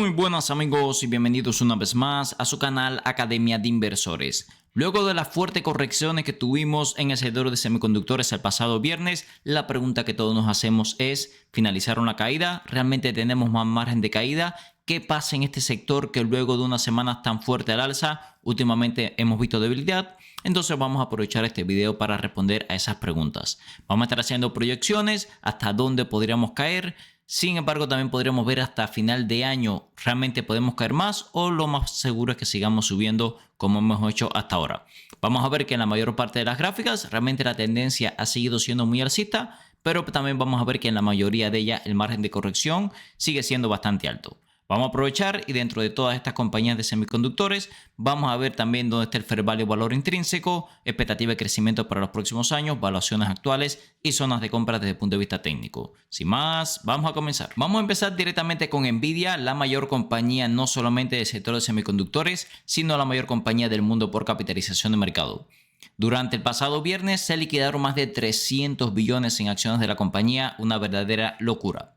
Muy buenas amigos y bienvenidos una vez más a su canal Academia de Inversores. Luego de las fuertes correcciones que tuvimos en el sector de semiconductores el pasado viernes, la pregunta que todos nos hacemos es, ¿finalizaron la caída? ¿Realmente tenemos más margen de caída? ¿Qué pasa en este sector que luego de unas semanas tan fuerte al alza, últimamente hemos visto debilidad? Entonces vamos a aprovechar este video para responder a esas preguntas. Vamos a estar haciendo proyecciones hasta dónde podríamos caer. Sin embargo, también podríamos ver hasta final de año, ¿realmente podemos caer más o lo más seguro es que sigamos subiendo como hemos hecho hasta ahora? Vamos a ver que en la mayor parte de las gráficas realmente la tendencia ha seguido siendo muy alcista, pero también vamos a ver que en la mayoría de ellas el margen de corrección sigue siendo bastante alto. Vamos a aprovechar y dentro de todas estas compañías de semiconductores vamos a ver también dónde está el fair value, valor intrínseco, expectativa de crecimiento para los próximos años, valuaciones actuales y zonas de compra desde el punto de vista técnico. Sin más, vamos a comenzar. Vamos a empezar directamente con Nvidia, la mayor compañía no solamente del sector de semiconductores, sino la mayor compañía del mundo por capitalización de mercado. Durante el pasado viernes se liquidaron más de 300 billones en acciones de la compañía, una verdadera locura.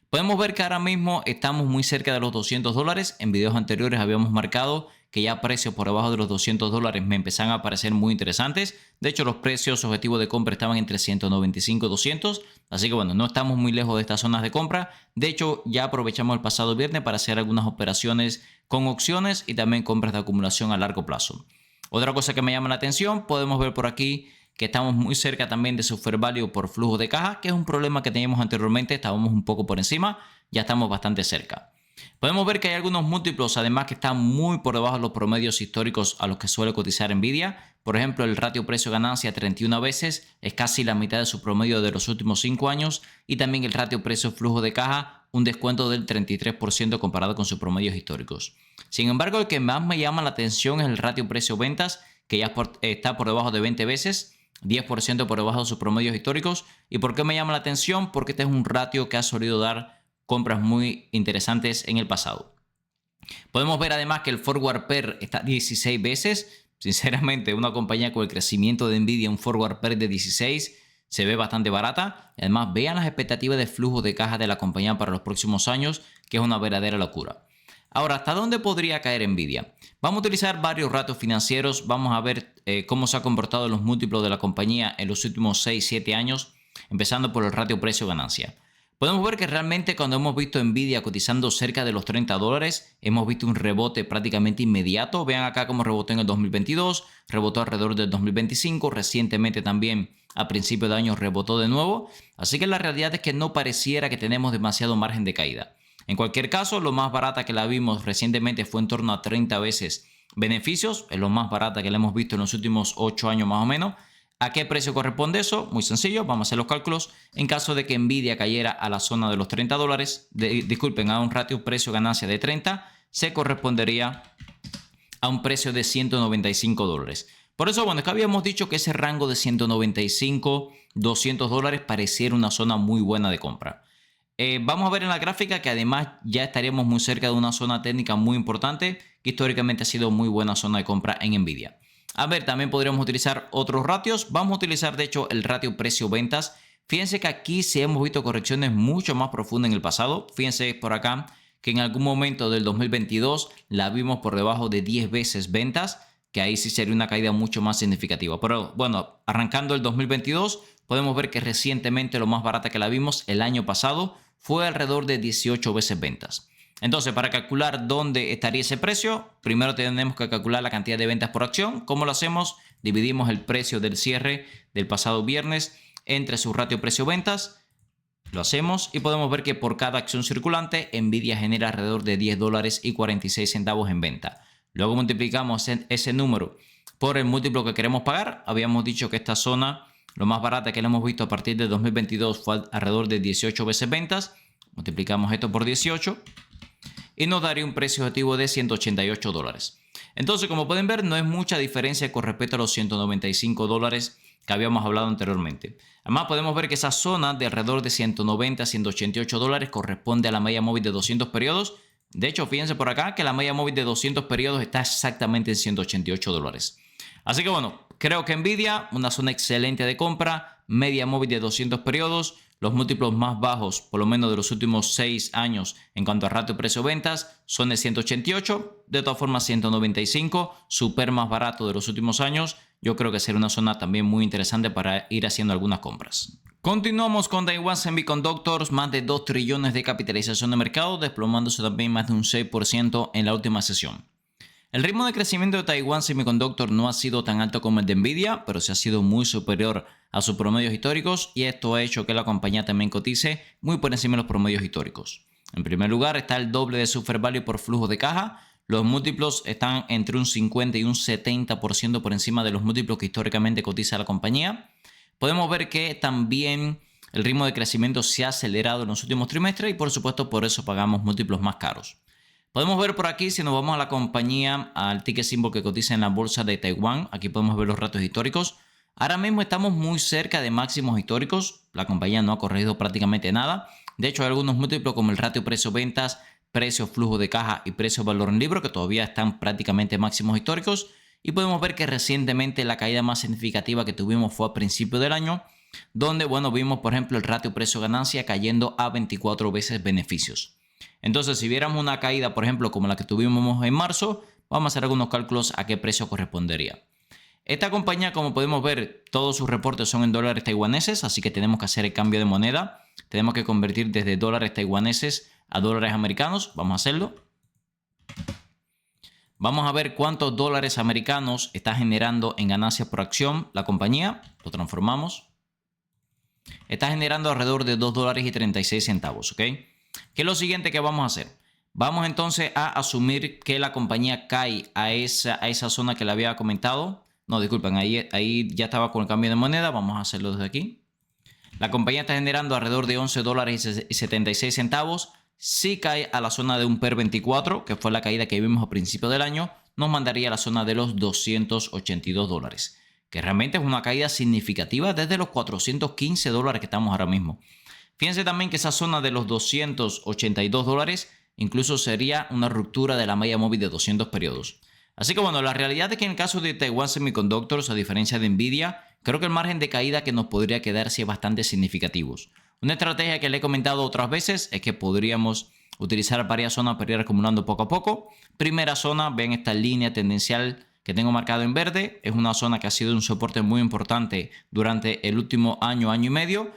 Podemos ver que ahora mismo estamos muy cerca de los $200. En videos anteriores habíamos marcado que ya precios por debajo de los $200 me empezaban a parecer muy interesantes. De hecho, los precios objetivos de compra estaban entre 195 y 200. Así que bueno, no estamos muy lejos de estas zonas de compra. De hecho, ya aprovechamos el pasado viernes para hacer algunas operaciones con opciones y también compras de acumulación a largo plazo. Otra cosa que me llama la atención, podemos ver por aquí que estamos muy cerca también de su fair value por flujo de caja, que es un problema que teníamos anteriormente, estábamos un poco por encima, ya estamos bastante cerca. Podemos ver que hay algunos múltiplos además que están muy por debajo de los promedios históricos a los que suele cotizar Nvidia. Por ejemplo, el ratio precio-ganancia 31 veces es casi la mitad de su promedio de los últimos 5 años y también el ratio precio-flujo de caja un descuento del 33% comparado con sus promedios históricos. Sin embargo, el que más me llama la atención es el ratio precio-ventas, que ya está por debajo de 20 veces. 10% por debajo de sus promedios históricos. ¿Y por qué me llama la atención? Porque este es un ratio que ha solido dar compras muy interesantes en el pasado. Podemos ver además que el forward PER está 16 veces. Sinceramente, una compañía con el crecimiento de Nvidia, un forward PER de 16 se ve bastante barata. Además, vean las expectativas de flujo de caja de la compañía para los próximos años, que es una verdadera locura. Ahora, ¿hasta dónde podría caer Nvidia? Vamos a utilizar varios ratios financieros. Vamos a ver cómo se ha comportado los múltiplos de la compañía en los últimos 6-7 años, empezando por el ratio precio-ganancia. Podemos ver que realmente cuando hemos visto Nvidia cotizando cerca de los $30, hemos visto un rebote prácticamente inmediato. Vean acá cómo rebotó en el 2022, rebotó alrededor del 2025, recientemente también a principio de año rebotó de nuevo. Así que la realidad es que no pareciera que tenemos demasiado margen de caída. En cualquier caso, lo más barata que la vimos recientemente fue en torno a 30 veces beneficios. Es lo más barata que la hemos visto en los últimos 8 años más o menos. ¿A qué precio corresponde eso? Muy sencillo, vamos a hacer los cálculos. En caso de que Nvidia cayera a la zona de los $30, disculpen, a un ratio precio-ganancia de 30, se correspondería a un precio de $195. Por eso, bueno, es que habíamos dicho que ese rango de 195, $200 pareciera una zona muy buena de compra. Vamos a ver en la gráfica que además ya estaríamos muy cerca de una zona técnica muy importante que históricamente ha sido muy buena zona de compra en Nvidia. A ver, también podríamos utilizar otros ratios. Vamos a utilizar de hecho el ratio precio-ventas. Fíjense que aquí sí hemos visto correcciones mucho más profundas en el pasado. Fíjense por acá que en algún momento del 2022 la vimos por debajo de 10 veces ventas, que ahí sí sería una caída mucho más significativa. Pero bueno, arrancando el 2022, podemos ver que recientemente lo más barata que la vimos el año pasado fue alrededor de 18 veces ventas. Entonces, para calcular dónde estaría ese precio, primero tenemos que calcular la cantidad de ventas por acción. ¿Cómo lo hacemos? Dividimos el precio del cierre del pasado viernes entre su ratio precio-ventas. Lo hacemos y podemos ver que por cada acción circulante, Nvidia genera alrededor de $10.46 en venta. Luego multiplicamos ese número por el múltiplo que queremos pagar. Habíamos dicho que esta zona, lo más barata que le hemos visto a partir de 2022 fue alrededor de 18 veces ventas. Multiplicamos esto por 18 y nos daría un precio objetivo de $188. Entonces, como pueden ver, no es mucha diferencia con respecto a los $195 que habíamos hablado anteriormente. Además, podemos ver que esa zona de alrededor de 190 a $188 corresponde a la media móvil de 200 periodos. De hecho, fíjense por acá que la media móvil de 200 periodos está exactamente en $188. Así que bueno, creo que Nvidia, una zona excelente de compra, media móvil de 200 periodos, Los múltiplos más bajos, por lo menos de los últimos 6 años, en cuanto a ratio precio-ventas, son de 188. De todas formas, 195, súper más barato de los últimos años. Yo creo que será una zona también muy interesante para ir haciendo algunas compras. Continuamos con Taiwan Semiconductors, más de 2 trillones de capitalización de mercado, desplomándose también más de un 6% en la última sesión. El ritmo de crecimiento de Taiwan Semiconductor no ha sido tan alto como el de Nvidia, pero sí ha sido muy superior a sus promedios históricos y esto ha hecho que la compañía también cotice muy por encima de los promedios históricos. En primer lugar está el doble de su fair value por flujo de caja. Los múltiplos están entre un 50 y un 70% por encima de los múltiplos que históricamente cotiza la compañía. Podemos ver que también el ritmo de crecimiento se ha acelerado en los últimos trimestres y por supuesto por eso pagamos múltiplos más caros. Podemos ver por aquí, si nos vamos a la compañía, al ticket symbol que cotiza en la bolsa de Taiwán, aquí podemos ver los ratios históricos. Ahora mismo estamos muy cerca de máximos históricos, la compañía no ha corregido prácticamente nada. De hecho hay algunos múltiplos como el ratio precio-ventas, precio-flujo de caja y precio-valor en libro que todavía están prácticamente máximos históricos. Y podemos ver que recientemente la caída más significativa que tuvimos fue a principio del año, donde vimos por ejemplo el ratio precio-ganancia cayendo a 24 veces beneficios. Entonces, si viéramos una caída, por ejemplo, como la que tuvimos en marzo, vamos a hacer algunos cálculos a qué precio correspondería. Esta compañía, como podemos ver, todos sus reportes son en dólares taiwaneses, así que tenemos que hacer el cambio de moneda. Tenemos que convertir desde dólares taiwaneses a dólares americanos. Vamos a hacerlo. Vamos a ver cuántos dólares americanos está generando en ganancias por acción la compañía. Lo transformamos. Está generando alrededor de $2.36, ¿ok? ¿Qué es lo siguiente que vamos a hacer? Vamos entonces a asumir que la compañía cae a esa zona que le había comentado. No, disculpen, ahí ya estaba con el cambio de moneda. Vamos a hacerlo desde aquí. La compañía está generando alrededor de $11.76. Si cae a la zona de un PER 24, que fue la caída que vimos a principio del año, nos mandaría a la zona de los $282, que realmente es una caída significativa desde los $415 que estamos ahora mismo. Fíjense también que esa zona de los $282 incluso sería una ruptura de la media móvil de 200 periodos. Así que la realidad es que en el caso de Taiwan Semiconductors, a diferencia de Nvidia, creo que el margen de caída que nos podría quedar sí es bastante significativo. Una estrategia que le he comentado otras veces es que podríamos utilizar varias zonas para ir acumulando poco a poco. Primera zona, ven esta línea tendencial que tengo marcado en verde. Es una zona que ha sido un soporte muy importante durante el último año, año y medio.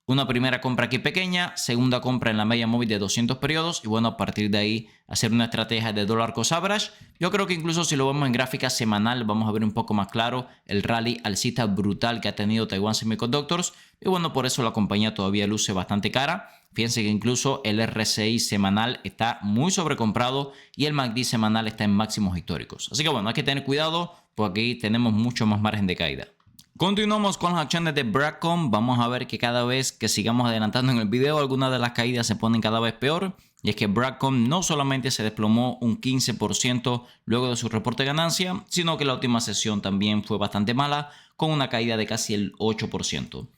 Una primera compra aquí pequeña, segunda compra en la media móvil de 200 periodos y a partir de ahí hacer una estrategia de dollar cost average. Yo creo que incluso si lo vemos en gráfica semanal vamos a ver un poco más claro el rally alcista brutal que ha tenido Taiwan Semiconductors y por eso la compañía todavía luce bastante cara. Fíjense que incluso el RSI semanal está muy sobrecomprado y el MACD semanal está en máximos históricos. Así que hay que tener cuidado porque aquí tenemos mucho más margen de caída. Continuamos con las acciones de Broadcom. Vamos a ver que cada vez que sigamos adelantando en el video, algunas de las caídas se ponen cada vez peor. Y es que Broadcom no solamente se desplomó un 15% luego de su reporte de ganancia, sino que la última sesión también fue bastante mala, con una caída de casi el 8%.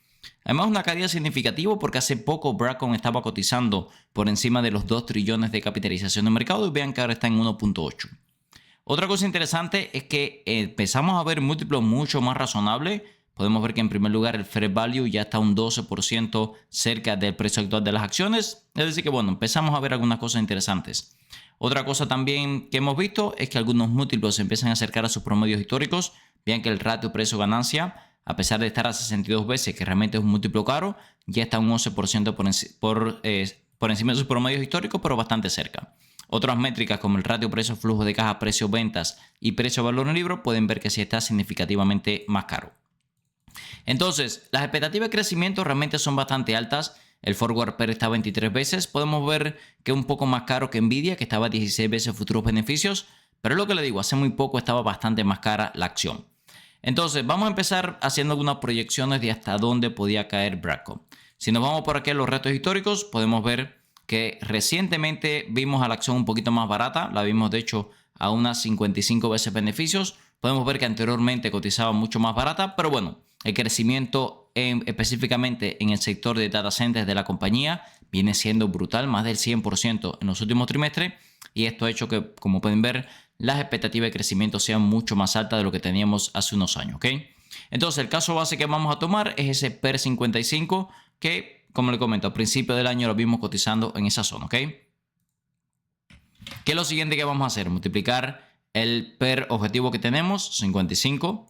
Además, una caída significativa porque hace poco Broadcom estaba cotizando por encima de los 2 trillones de capitalización de mercado y vean que ahora está en 1.8. Otra cosa interesante es que empezamos a ver múltiplos mucho más razonables. Podemos ver que en primer lugar el fair value ya está un 12% cerca del precio actual de las acciones. Es decir que empezamos a ver algunas cosas interesantes. Otra cosa también que hemos visto es que algunos múltiplos se empiezan a acercar a sus promedios históricos. Vean que el ratio precio-ganancia, a pesar de estar a 62 veces, que realmente es un múltiplo caro, ya está un 11% por encima de sus promedios históricos, pero bastante cerca. Otras métricas como el ratio precio-flujo de caja, precio-ventas y precio-valor en libro pueden ver que sí está significativamente más caro. Entonces, las expectativas de crecimiento realmente son bastante altas. El forward PER está a 23 veces. Podemos ver que es un poco más caro que Nvidia, que estaba a 16 veces futuros beneficios. Pero es lo que le digo, hace muy poco estaba bastante más cara la acción. Entonces, vamos a empezar haciendo algunas proyecciones de hasta dónde podía caer Broadcom. Si nos vamos por aquí a los retos históricos, podemos ver que recientemente vimos a la acción un poquito más barata. La vimos, de hecho, a unas 55 veces beneficios. Podemos ver que anteriormente cotizaba mucho más barata, pero el crecimiento específicamente en el sector de data centers de la compañía viene siendo brutal, más del 100% en los últimos trimestres, y esto ha hecho que, como pueden ver, las expectativas de crecimiento sean mucho más altas de lo que teníamos hace unos años, ¿ok? Entonces, el caso base que vamos a tomar es ese PER 55, que como le comento, a principio del año lo vimos cotizando en esa zona, ¿ok? ¿Qué es lo siguiente que vamos a hacer? Multiplicar el PER objetivo que tenemos, 55,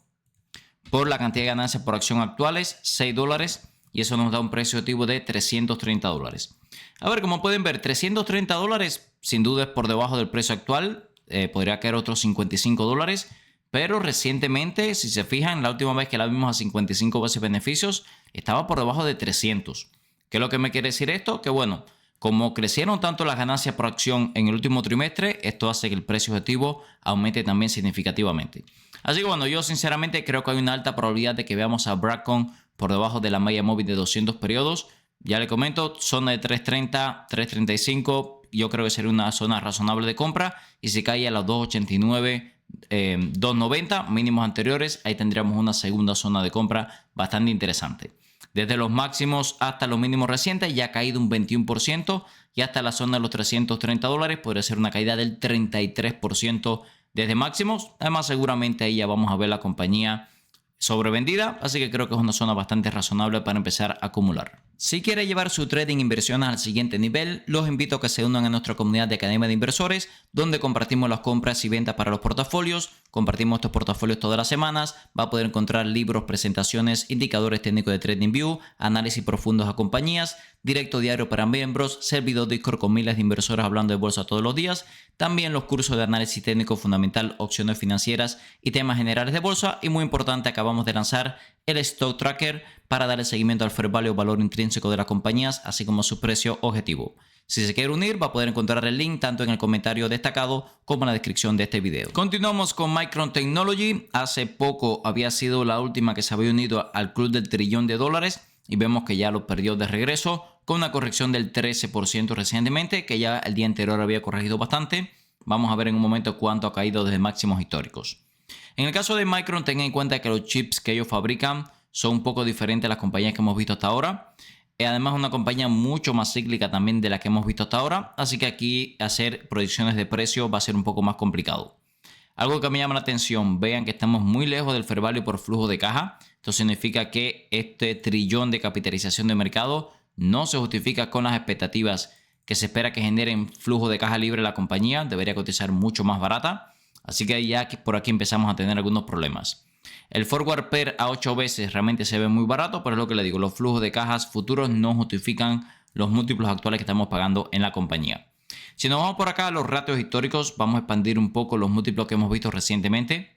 por la cantidad de ganancias por acción actuales, $6, y eso nos da un precio objetivo de $330. A ver, como pueden ver, $330 sin duda es por debajo del precio actual, podría caer otros $55, pero recientemente, si se fijan, la última vez que la vimos a 55 veces beneficios, estaba por debajo de 300. ¿Qué es lo que me quiere decir esto? Que bueno, como crecieron tanto las ganancias por acción en el último trimestre, esto hace que el precio objetivo aumente también significativamente. Así que bueno, yo sinceramente creo que hay una alta probabilidad de que veamos a Broadcom por debajo de la media móvil de 200 periodos. Ya le comento, zona de 330, 335, yo creo que sería una zona razonable de compra. Y si cae a los 289, 290 mínimos anteriores, ahí tendríamos una segunda zona de compra bastante interesante. Desde los máximos hasta los mínimos recientes ya ha caído un 21%, y hasta la zona de los $330 podría ser una caída del 33% desde máximos. Además, seguramente ahí ya vamos a ver la compañía sobrevendida, así que creo que es una zona bastante razonable para empezar a acumular. Si quiere llevar su trading inversiones al siguiente nivel, los invito a que se unan a nuestra comunidad de Academia de Inversores, donde compartimos las compras y ventas para los portafolios, compartimos estos portafolios todas las semanas, va a poder encontrar libros, presentaciones, indicadores técnicos de TradingView, análisis profundos a compañías, directo diario para miembros, servidor Discord con miles de inversores hablando de bolsa todos los días, también los cursos de análisis técnico fundamental, opciones financieras y temas generales de bolsa, y muy importante, acabamos de lanzar el Stock Tracker para darle seguimiento al fair value o valor intrínseco de las compañías, así como su precio objetivo. Si se quiere unir, va a poder encontrar el link tanto en el comentario destacado como en la descripción de este video. Continuamos con Micron Technology. Hace poco había sido la última que se había unido al club del $1 trillón, y vemos que ya lo perdió de regreso con una corrección del 13% recientemente, que ya el día anterior había corregido bastante. Vamos a ver en un momento cuánto ha caído desde máximos históricos. En el caso de Micron, tengan en cuenta que los chips que ellos fabrican son un poco diferentes a las compañías que hemos visto hasta ahora. Además, es una compañía mucho más cíclica también de la que hemos visto hasta ahora. Así que aquí hacer proyecciones de precio va a ser un poco más complicado. Algo que me llama la atención, vean que estamos muy lejos del fair value por flujo de caja. Esto significa que este trillón de capitalización de mercado no se justifica con las expectativas que se espera que generen flujo de caja libre la compañía. Debería cotizar mucho más barata. Así que ya por aquí empezamos a tener algunos problemas. El forward PER a 8 veces realmente se ve muy barato, pero es lo que le digo, los flujos de cajas futuros no justifican los múltiplos actuales que estamos pagando en la compañía. Si nos vamos por acá a los ratios históricos, vamos a expandir un poco los múltiplos que hemos visto recientemente.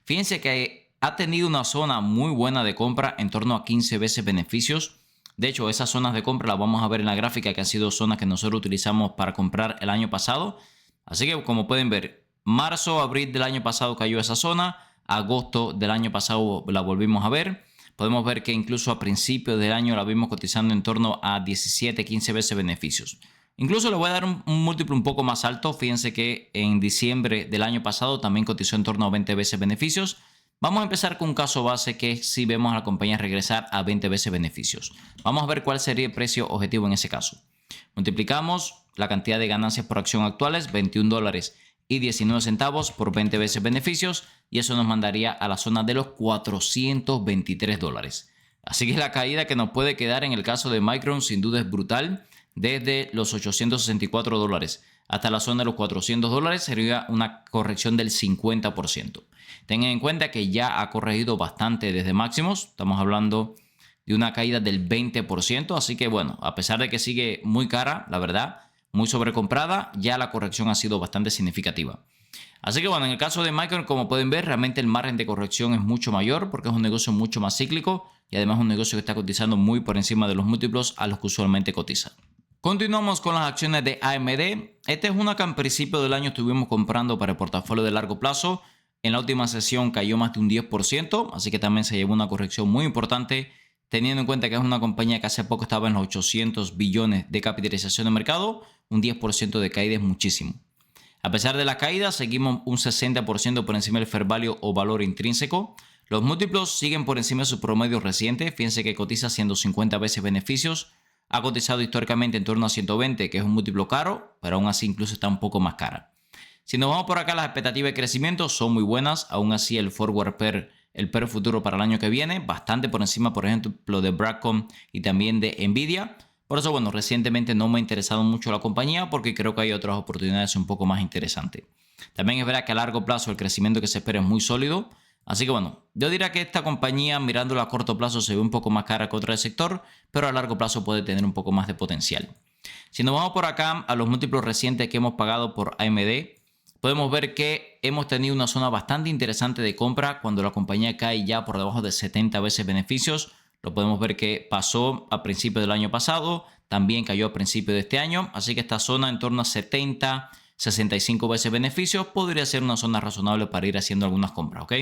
Fíjense que ha tenido una zona muy buena de compra en torno a 15 veces beneficios. De hecho, esas zonas de compra las vamos a ver en la gráfica, que han sido zonas que nosotros utilizamos para comprar el año pasado. Así que como pueden ver, marzo, abril del año pasado cayó esa zona. Agosto del año pasado la volvimos a ver. Podemos ver que incluso a principios del año la vimos cotizando en torno a 17, 15 veces beneficios. Incluso le voy a dar un múltiplo un poco más alto. Fíjense que en diciembre del año pasado también cotizó en torno a 20 veces beneficios. Vamos a empezar con un caso base, que es si vemos a la compañía regresar a 20 veces beneficios. Vamos a ver cuál sería el precio objetivo en ese caso. Multiplicamos la cantidad de ganancias por acción actuales, $21.19 por 20 veces beneficios, y eso nos mandaría a la zona de los $423. Así que la caída que nos puede quedar en el caso de Micron sin duda es brutal. Desde los $864 hasta la zona de los $400 sería una corrección del 50%. Tengan en cuenta que ya ha corregido bastante desde máximos. Estamos hablando de una caída del 20%. Así que bueno, a pesar de que sigue muy cara, la verdad, muy sobrecomprada, ya la corrección ha sido bastante significativa. Así que bueno, en el caso de Micron, como pueden ver, realmente el margen de corrección es mucho mayor, porque es un negocio mucho más cíclico y además un negocio que está cotizando muy por encima de los múltiplos a los que usualmente cotiza. Continuamos con las acciones de AMD. Esta es una que en principio del año estuvimos comprando para el portafolio de largo plazo. En la última sesión cayó más de un 10%, así que también se llevó una corrección muy importante, teniendo en cuenta que es una compañía que hace poco estaba en los 800 billones de capitalización de mercado. Un 10% de caída es muchísimo. A pesar de la caída, seguimos un 60% por encima del fair value o valor intrínseco. Los múltiplos siguen por encima de su promedio reciente. Fíjense que cotiza 150 veces beneficios. Ha cotizado históricamente en torno a 120, que es un múltiplo caro, pero aún así incluso está un poco más cara. Si nos vamos por acá, las expectativas de crecimiento son muy buenas. Aún así, el forward PER el PER futuro para el año que viene, bastante por encima, por ejemplo, de Broadcom y también de Nvidia. Por eso, bueno, recientemente no me ha interesado mucho la compañía porque creo que hay otras oportunidades un poco más interesantes. También es verdad que a largo plazo el crecimiento que se espera es muy sólido. Así que bueno, yo diría que esta compañía, mirándola a corto plazo, se ve un poco más cara que otra del sector, pero a largo plazo puede tener un poco más de potencial. Si nos vamos por acá a los múltiplos recientes que hemos pagado por AMD, podemos ver que hemos tenido una zona bastante interesante de compra cuando la compañía cae ya por debajo de 70 veces beneficios. Lo podemos ver que pasó a principios del año pasado, también cayó a principios de este año, así que esta zona en torno a 70, 65 veces beneficios podría ser una zona razonable para ir haciendo algunas compras, ¿ok?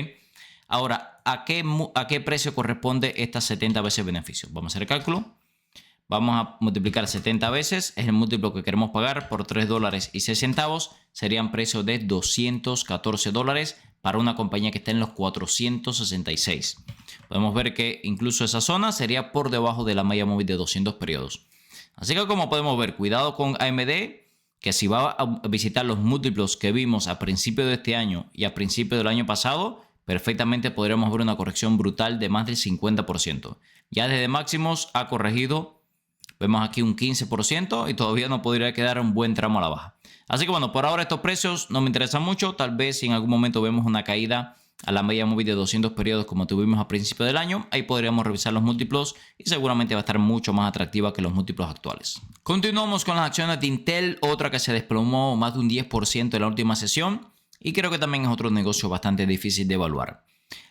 Ahora, ¿a qué precio corresponde estas 70 veces beneficios? Vamos a hacer el cálculo. Vamos a multiplicar 70 veces, es el múltiplo que queremos pagar por $3.06. Serían precios de $214 para una compañía que está en los 466. Podemos ver que incluso esa zona sería por debajo de la media móvil de 200 periodos. Así que como podemos ver, cuidado con AMD, que si va a visitar los múltiplos que vimos a principio de este año y a principio del año pasado, perfectamente podríamos ver una corrección brutal de más del 50%. Ya desde máximos ha corregido, vemos aquí un 15% y todavía no podría quedar un buen tramo a la baja. Así que bueno, por ahora estos precios no me interesan mucho. Tal vez si en algún momento vemos una caída a la media móvil de 200 periodos como tuvimos a principio del año, ahí podríamos revisar los múltiplos y seguramente va a estar mucho más atractiva que los múltiplos actuales. Continuamos con las acciones de Intel, otra que se desplomó más de un 10% en la última sesión y creo que también es otro negocio bastante difícil de evaluar.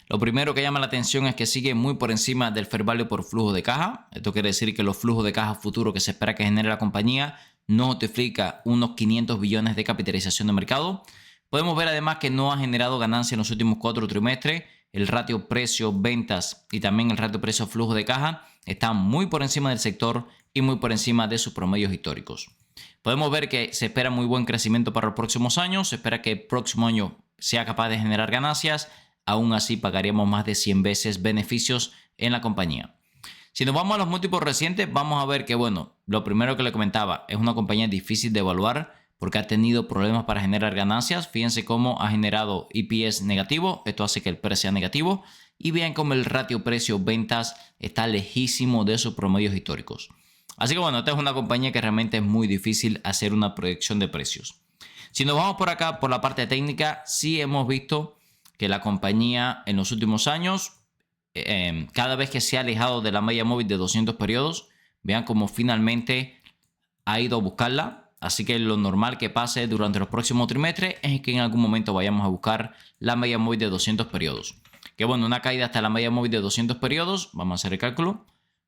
Lo primero que llama la atención es que sigue muy por encima del fair value por flujo de caja. Esto quiere decir que los flujos de caja futuros que se espera que genere la compañía no justifica unos 500 billones de capitalización de mercado. Podemos ver además que no ha generado ganancia en los últimos 4 trimestres. El ratio precio-ventas y también el ratio precio-flujo de caja están muy por encima del sector y muy por encima de sus promedios históricos. Podemos ver que se espera muy buen crecimiento para los próximos años. Se espera que el próximo año sea capaz de generar ganancias. Aún así pagaríamos más de 100 veces beneficios en la compañía. Si nos vamos a los múltiplos recientes, vamos a ver que, bueno, lo primero que le comentaba, es una compañía difícil de evaluar porque ha tenido problemas para generar ganancias. Fíjense cómo ha generado EPS negativo, esto hace que el precio sea negativo. Y vean cómo el ratio precio-ventas está lejísimo de sus promedios históricos. Así que bueno, esta es una compañía que realmente es muy difícil hacer una proyección de precios. Si nos vamos por acá, por la parte técnica, sí hemos visto que la compañía en los últimos años, cada vez que se ha alejado de la media móvil de 200 periodos, vean cómo finalmente ha ido a buscarla. Así que lo normal que pase durante los próximos trimestres es que en algún momento vayamos a buscar la media móvil de 200 periodos. Que bueno, una caída hasta la media móvil de 200 periodos, vamos a hacer el cálculo,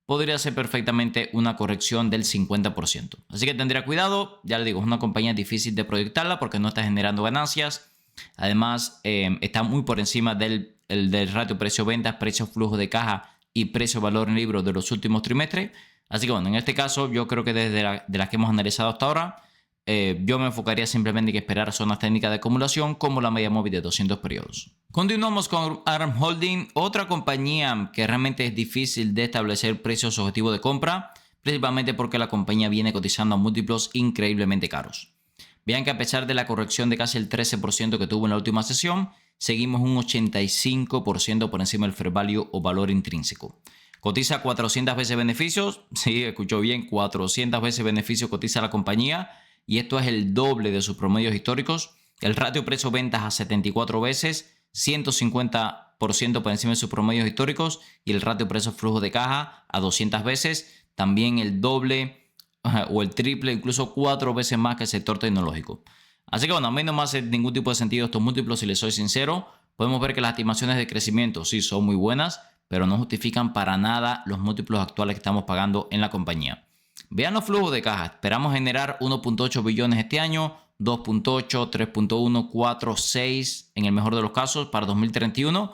podría ser perfectamente una corrección del 50%. Así que tendría cuidado, ya le digo, es una compañía difícil de proyectarla porque no está generando ganancias. Además, está muy por encima del ratio precio-ventas, precio-flujo de caja y precio-valor en libros de los últimos trimestres. Así que bueno, en este caso yo creo que de las que hemos analizado hasta ahora, yo me enfocaría simplemente en esperar zonas técnicas de acumulación como la media móvil de 200 periodos. Continuamos con ARM Holding, otra compañía que realmente es difícil de establecer precios objetivos de compra, principalmente porque la compañía viene cotizando a múltiplos increíblemente caros. Vean que a pesar de la corrección de casi el 13% que tuvo en la última sesión, seguimos un 85% por encima del fair value o valor intrínseco. Cotiza 400 veces beneficios, sí, escuchó bien, 400 veces beneficios cotiza la compañía y esto es el doble de sus promedios históricos. El ratio precio-ventas a 74 veces, 150% por encima de sus promedios históricos y el ratio precio-flujo de caja a 200 veces, también el doble o el triple, incluso 4 veces más que el sector tecnológico. Así que bueno, a mí no me hace ningún tipo de sentido estos múltiplos, si les soy sincero. Podemos ver que las estimaciones de crecimiento sí son muy buenas, pero no justifican para nada los múltiplos actuales que estamos pagando en la compañía. Vean los flujos de caja. Esperamos generar 1.8 billones este año, 2.8, 3.1, 4, 6 en el mejor de los casos para 2031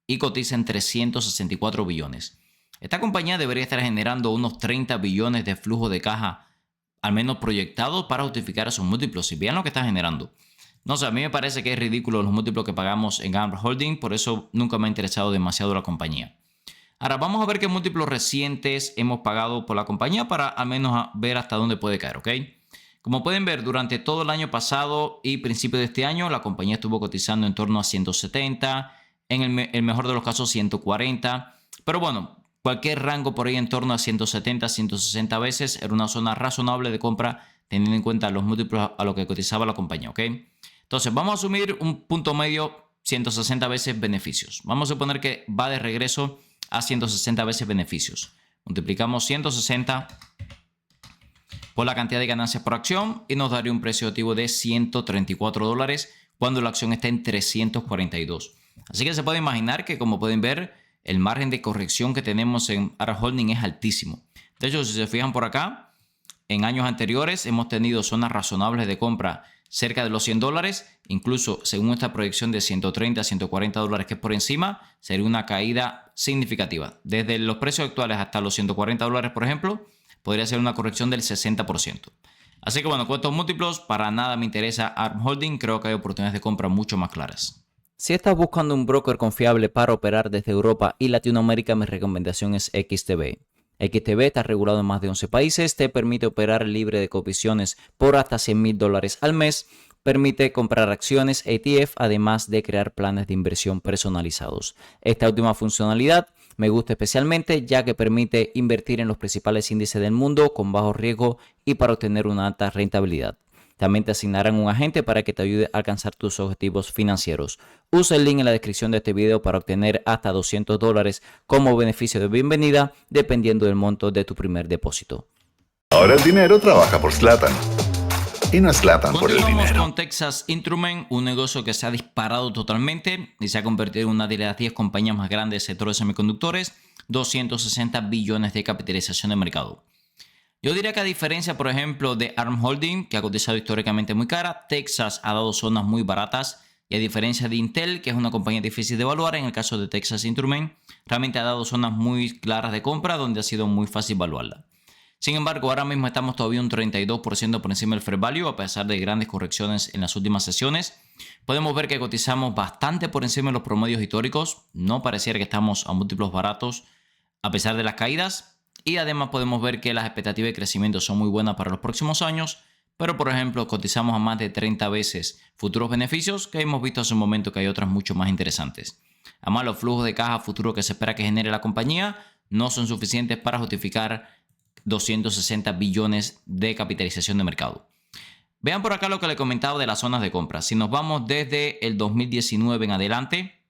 y cotiza en 364 billones. Esta compañía debería estar generando unos 30 billones de flujo de caja, al menos proyectados, para justificar esos múltiplos. Y vean lo que está generando. No sé, a mí me parece que es ridículo los múltiplos que pagamos en ARM Holding, por eso nunca me ha interesado demasiado la compañía. Ahora vamos a ver qué múltiplos recientes hemos pagado por la compañía para al menos ver hasta dónde puede caer, ¿ok? Como pueden ver, durante todo el año pasado y principio de este año, la compañía estuvo cotizando en torno a 170, en el mejor de los casos 140, pero bueno, cualquier rango por ahí en torno a 170, 160 veces era una zona razonable de compra teniendo en cuenta los múltiplos a lo que cotizaba la compañía, ¿ok? Entonces vamos a asumir un punto medio 160 veces beneficios. Vamos a suponer que va de regreso a 160 veces beneficios. Multiplicamos 160 por la cantidad de ganancias por acción y nos daría un precio objetivo de $134 cuando la acción está en 342. Así que se puede imaginar que, como pueden ver, el margen de corrección que tenemos en ARA Holding es altísimo. De hecho, si se fijan por acá, en años anteriores hemos tenido zonas razonables de compra cerca de los $100, incluso según esta proyección de 130 a $140 que es por encima, sería una caída significativa. Desde los precios actuales hasta los $140, por ejemplo, podría ser una corrección del 60%. Así que bueno, con estos múltiplos, para nada me interesa ARM Holding, creo que hay oportunidades de compra mucho más claras. Si estás buscando un broker confiable para operar desde Europa y Latinoamérica, mi recomendación es XTB. XTB está regulado en más de 11 países, te permite operar libre de comisiones por hasta $100,000 al mes, permite comprar acciones ETF, además de crear planes de inversión personalizados. Esta última funcionalidad me gusta especialmente ya que permite invertir en los principales índices del mundo con bajo riesgo y para obtener una alta rentabilidad. También te asignarán un agente para que te ayude a alcanzar tus objetivos financieros. Usa el link en la descripción de este video para obtener hasta $200 como beneficio de bienvenida, dependiendo del monto de tu primer depósito. Ahora el dinero trabaja por Zlatan. Y no es Zlatan por el Continuamos dinero. con Texas Instruments, un negocio que se ha disparado totalmente y se ha convertido en una de las 10 compañías más grandes del sector de semiconductores, 260 billones de capitalización de mercado. Yo diría que a diferencia, por ejemplo, de ARM Holding, que ha cotizado históricamente muy cara, Texas ha dado zonas muy baratas y a diferencia de Intel, que es una compañía difícil de evaluar, en el caso de Texas Instruments, realmente ha dado zonas muy claras de compra donde ha sido muy fácil evaluarla. Sin embargo, ahora mismo estamos todavía un 32% por encima del fair value, a pesar de grandes correcciones en las últimas sesiones. Podemos ver que cotizamos bastante por encima de los promedios históricos. No pareciera que estamos a múltiplos baratos a pesar de las caídas. Y además podemos ver que las expectativas de crecimiento son muy buenas para los próximos años. Pero, por ejemplo, cotizamos a más de 30 veces futuros beneficios que hemos visto hace un momento que hay otras mucho más interesantes. Además, los flujos de caja futuros que se espera que genere la compañía no son suficientes para justificar 260 billones de capitalización de mercado. Vean por acá lo que le he comentado de las zonas de compra. Si nos vamos desde el 2019 en adelante,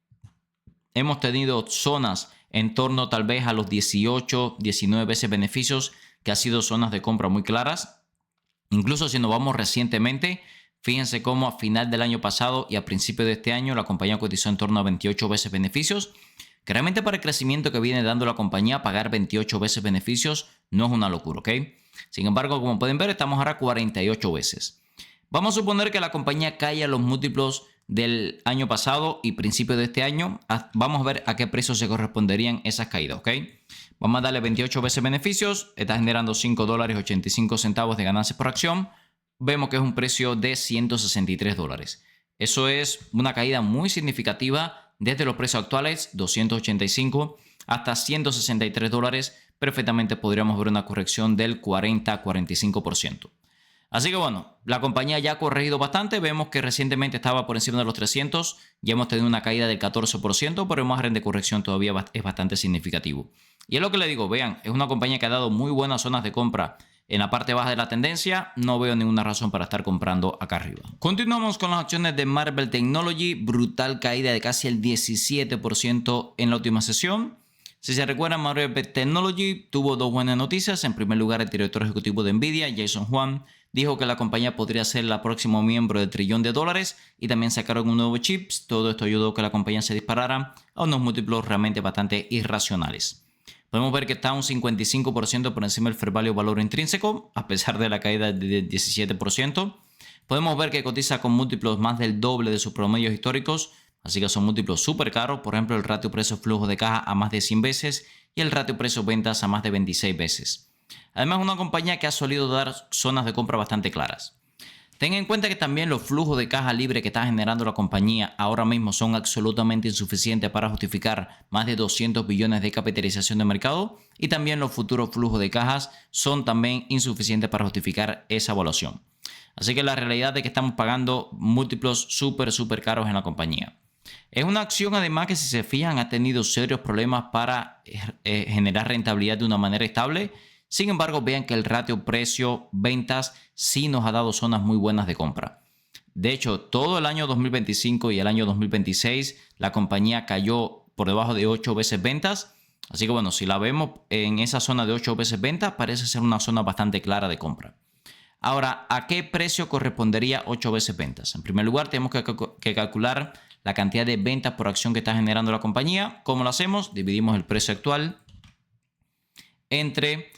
hemos tenido zonas en torno tal vez a los 18, 19 veces beneficios, que han sido zonas de compra muy claras. Incluso si nos vamos recientemente, fíjense cómo a final del año pasado y a principio de este año la compañía cotizó en torno a 28 veces beneficios. Que realmente para el crecimiento que viene dando la compañía, pagar 28 veces beneficios no es una locura, ¿ok? Sin embargo, como pueden ver, estamos ahora a 48 veces. Vamos a suponer que la compañía cae a los múltiplos del año pasado y principio de este año. Vamos a ver a qué precio se corresponderían esas caídas, ¿ok? Vamos a darle 28 veces beneficios. Está generando $5.85 de ganancias por acción. Vemos que es un precio de $163. Eso es una caída muy significativa desde los precios actuales, 285 hasta $163. Perfectamente podríamos ver una corrección del 40-45%. Así que bueno, la compañía ya ha corregido bastante. Vemos que recientemente estaba por encima de los 300. Ya hemos tenido una caída del 14%, pero el margen de corrección todavía es bastante significativo. Y es lo que le digo, vean, es una compañía que ha dado muy buenas zonas de compra en la parte baja de la tendencia. No veo ninguna razón para estar comprando acá arriba. Continuamos con las acciones de Marvell Technology. Brutal caída de casi el 17% en la última sesión. Si se recuerdan, Marvell Technology tuvo dos buenas noticias. En primer lugar, el director ejecutivo de Nvidia, Jason Huang, dijo que la compañía podría ser la próxima miembro del $1 trillón y también sacaron un nuevo chip. Todo esto ayudó a que la compañía se disparara a unos múltiplos realmente bastante irracionales. Podemos ver que está un 55% por encima del fair value valor intrínseco, a pesar de la caída del 17%. Podemos ver que cotiza con múltiplos más del doble de sus promedios históricos, así que son múltiplos súper caros. Por ejemplo, el ratio precio-flujo de caja a más de 100 veces y el ratio precio-ventas a más de 26 veces. Además, es una compañía que ha solido dar zonas de compra bastante claras. Ten en cuenta que también los flujos de caja libre que está generando la compañía ahora mismo son absolutamente insuficientes para justificar más de 200 billones de capitalización de mercado, y también los futuros flujos de cajas son también insuficientes para justificar esa evaluación. Así que la realidad es que estamos pagando múltiplos súper caros en la compañía. Es una acción además que si se fijan ha tenido serios problemas para generar rentabilidad de una manera estable. Sin embargo, vean que el ratio precio-ventas sí nos ha dado zonas muy buenas de compra. De hecho, todo el año 2025 y el año 2026 la compañía cayó por debajo de 8 veces ventas. Así que bueno, si la vemos en esa zona de 8 veces ventas, parece ser una zona bastante clara de compra. Ahora, ¿a qué precio correspondería 8 veces ventas? En primer lugar, tenemos que calcular la cantidad de ventas por acción que está generando la compañía. ¿Cómo lo hacemos? Dividimos el precio actual entre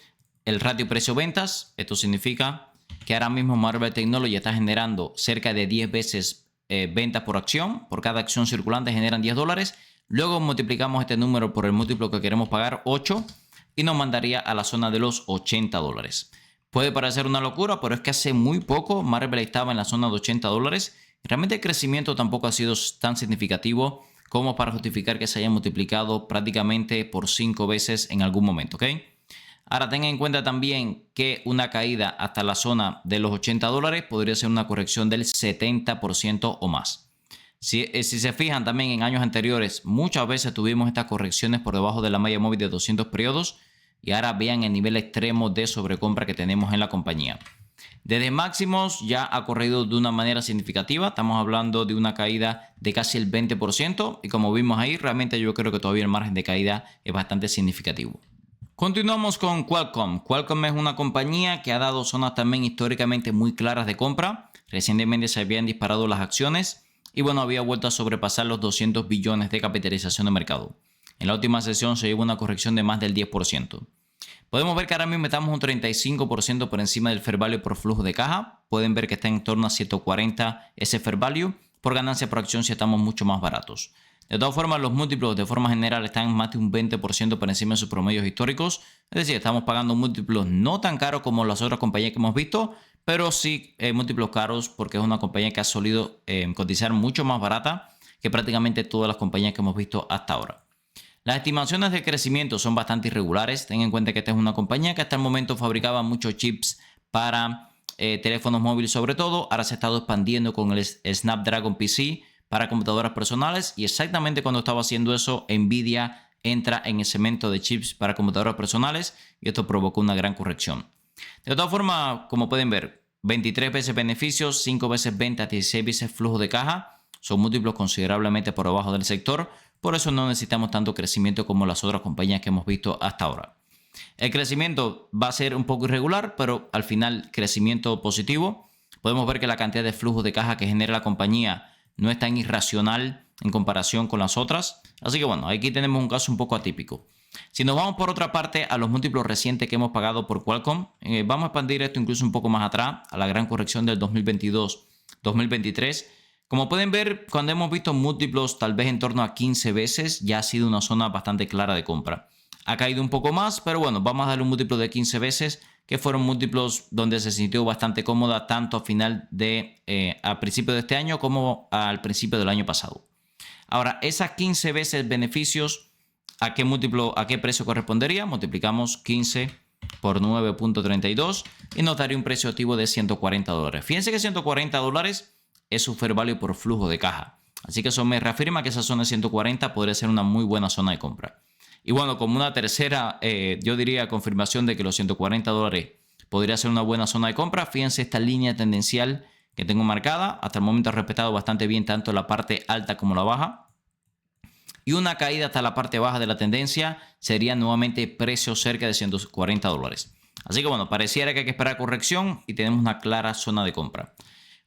el ratio precio-ventas. Esto significa que ahora mismo Marvell Technology está generando cerca de 10 veces ventas por acción. Por cada acción circulante generan $10. Luego multiplicamos este número por el múltiplo que queremos pagar, 8, y nos mandaría a la zona de los $80. Puede parecer una locura, pero es que hace muy poco Marvell estaba en la zona de $80. Realmente el crecimiento tampoco ha sido tan significativo como para justificar que se haya multiplicado prácticamente por 5 veces en algún momento, ¿ok? Ahora tengan en cuenta también que una caída hasta la zona de los $80 podría ser una corrección del 70% o más. Si se fijan también en años anteriores, muchas veces tuvimos estas correcciones por debajo de la media móvil de 200 periodos y ahora vean el nivel extremo de sobrecompra que tenemos en la compañía. Desde máximos ya ha corrido de una manera significativa, estamos hablando de una caída de casi el 20% y como vimos ahí, realmente yo creo que todavía el margen de caída es bastante significativo. Continuamos con Qualcomm. Qualcomm es una compañía que ha dado zonas también históricamente muy claras de compra. Recientemente se habían disparado las acciones y bueno, había vuelto a sobrepasar los 200 billones de capitalización de mercado. En la última sesión se llevó una corrección de más del 10%. Podemos ver que ahora mismo estamos un 35% por encima del fair value por flujo de caja. Pueden ver que está en torno a 140 ese fair value. Por ganancia por acción si estamos mucho más baratos. De todas formas, los múltiplos de forma general están más de un 20% por encima de sus promedios históricos. Es decir, estamos pagando múltiplos no tan caros como las otras compañías que hemos visto, pero sí múltiplos caros porque es una compañía que ha solido cotizar mucho más barata que prácticamente todas las compañías que hemos visto hasta ahora. Las estimaciones de crecimiento son bastante irregulares. Ten en cuenta que esta es una compañía que hasta el momento fabricaba muchos chips para teléfonos móviles sobre todo. Ahora se ha estado expandiendo con el Snapdragon PC para computadoras personales y exactamente cuando estaba haciendo eso, Nvidia entra en el segmento de chips para computadoras personales y esto provocó una gran corrección. De todas formas, como pueden ver, 23 veces beneficios, 5 veces ventas, 16 veces flujo de caja. Son múltiplos considerablemente por debajo del sector. Por eso no necesitamos tanto crecimiento como las otras compañías que hemos visto hasta ahora. El crecimiento va a ser un poco irregular, pero al final crecimiento positivo. Podemos ver que la cantidad de flujo de caja que genera la compañía no es tan irracional en comparación con las otras. Así que bueno, aquí tenemos un caso un poco atípico. Si nos vamos por otra parte a los múltiplos recientes que hemos pagado por Qualcomm, vamos a expandir esto incluso un poco más atrás, a la gran corrección del 2022-2023. Como pueden ver, cuando hemos visto múltiplos tal vez en torno a 15 veces, ya ha sido una zona bastante clara de compra. Ha caído un poco más, pero bueno, vamos a darle un múltiplo de 15 veces, que fueron múltiplos donde se sintió bastante cómoda tanto a principio de este año como al principio del año pasado. Ahora, esas 15 veces beneficios, ¿a qué precio correspondería? Multiplicamos 15 por 9.32 y nos daría un precio activo de $140. Fíjense que $140 es su fair value por flujo de caja. Así que eso me reafirma que esa zona de 140 podría ser una muy buena zona de compra. Y bueno, como una tercera, yo diría confirmación de que los $140 podría ser una buena zona de compra. Fíjense esta línea tendencial que tengo marcada. Hasta el momento ha respetado bastante bien tanto la parte alta como la baja. Y una caída hasta la parte baja de la tendencia sería nuevamente precio cerca de $140. Así que bueno, pareciera que hay que esperar corrección y tenemos una clara zona de compra.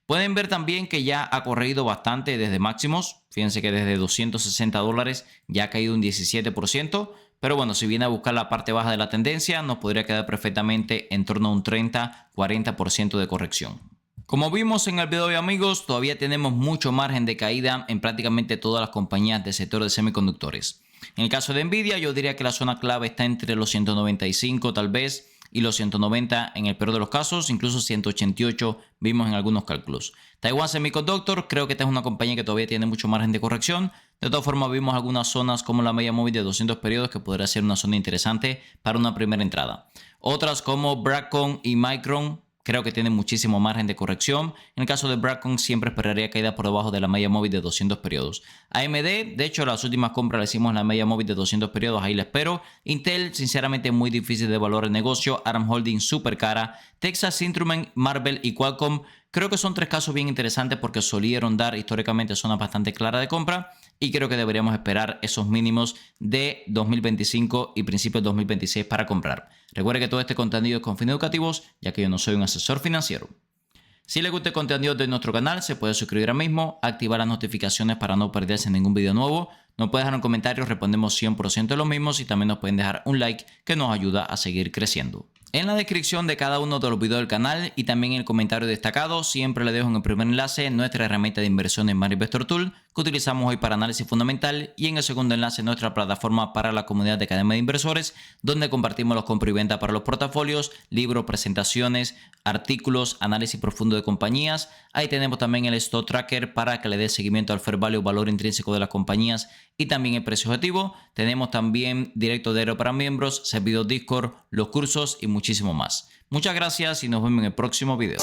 Pueden ver también que ya ha corrido bastante desde máximos. Fíjense que desde $260 ya ha caído un 17%. Pero bueno, si viene a buscar la parte baja de la tendencia, nos podría quedar perfectamente en torno a un 30-40% de corrección. Como vimos en el video de amigos, todavía tenemos mucho margen de caída en prácticamente todas las compañías del sector de semiconductores. En el caso de Nvidia, yo diría que la zona clave está entre los 195 tal vez y los 190 en el peor de los casos, incluso 188 vimos en algunos cálculos. Taiwan Semiconductor, creo que esta es una compañía que todavía tiene mucho margen de corrección. De todas formas, vimos algunas zonas como la media móvil de 200 periodos que podría ser una zona interesante para una primera entrada. Otras como Broadcom y Micron creo que tiene muchísimo margen de corrección. En el caso de Broadcom siempre esperaría caída por debajo de la media móvil de 200 periodos. AMD, de hecho las últimas compras las hicimos en la media móvil de 200 periodos, ahí la espero. Intel, sinceramente muy difícil de evaluar el negocio. ARM Holdings súper cara. Texas Instruments, Marvell y Qualcomm. Creo que son tres casos bien interesantes porque solieron dar históricamente zonas bastante claras de compra y creo que deberíamos esperar esos mínimos de 2025 y principios de 2026 para comprar. Recuerde que todo este contenido es con fines educativos, ya que yo no soy un asesor financiero. Si les gusta el contenido de nuestro canal, se puede suscribir ahora mismo, activar las notificaciones para no perderse ningún video nuevo. Nos pueden dejar un comentario, respondemos 100% de los mismos y también nos pueden dejar un like que nos ayuda a seguir creciendo. En la descripción de cada uno de los videos del canal y también en el comentario destacado siempre le dejo en el primer enlace nuestra herramienta de inversión en Smart Investor Tool que utilizamos hoy para análisis fundamental y en el segundo enlace nuestra plataforma para la comunidad de Academia de Inversores donde compartimos los compra y venta para los portafolios, libros, presentaciones, artículos, análisis profundo de compañías. Ahí tenemos también el Stock Tracker para que le dé seguimiento al fair value, valor intrínseco de las compañías y también el precio objetivo. Tenemos también directo diario para miembros, servidor Discord, los cursos y muchísimo más. Muchas gracias y nos vemos en el próximo video.